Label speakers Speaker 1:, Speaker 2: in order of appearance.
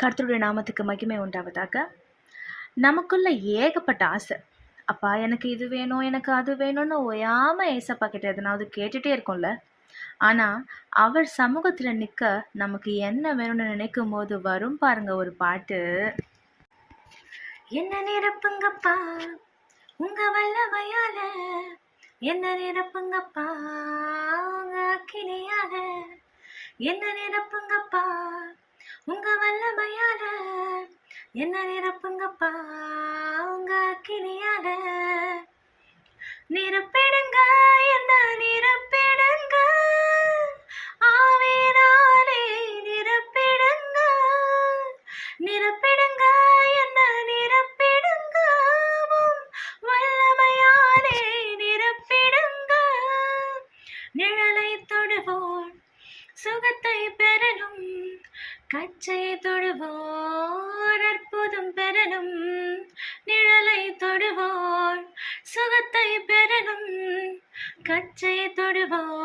Speaker 1: கர்த்தருடைய நாமத்துக்கு மகிமை உண்டாவதாக. நமக்குள்ள ஏகப்பட்ட ஆசை. அப்பா எனக்கு இது வேணும், எனக்கு அது வேணும்னு ஓயாம ஏசப்பா கிட்ட எதனாவது கேட்டுட்டே இருக்கோம்ல. ஆனா அவர் சமூகத்துல நிக்க நமக்கு என்ன வேணும்னு நினைக்கும் போது வரும் பாருங்க ஒரு பாட்டு. என்ன நிரப்புங்கப்பா உங்க வல்லமையால, என்ன நிரப்புங்கப்பா உங்க அக்கினியால, என்ன நிரப்புங்கப்பா உங்க வல்லமையால, என்ன நிரப்புங்கப்பா உங்க அக்கினியால, நிரப்பிடுங்க என்ன நிரப்பிடுங்க, ஆவியினாலே நிரப்பிடுங்க, நிரப்பிடுங்க என்ன நிரப்பிடுங்க, உம் வல்லமையாலே நிரப்பிடுங்க, நிழலை தொடுவோர் சுகத்தை பெறணும், கச்சையை தொடுவோர் அற்புதம் பெறணும், நிழலை தொடுவோர் சுகத்தை பெறணும், கச்சையை தொடுவோர்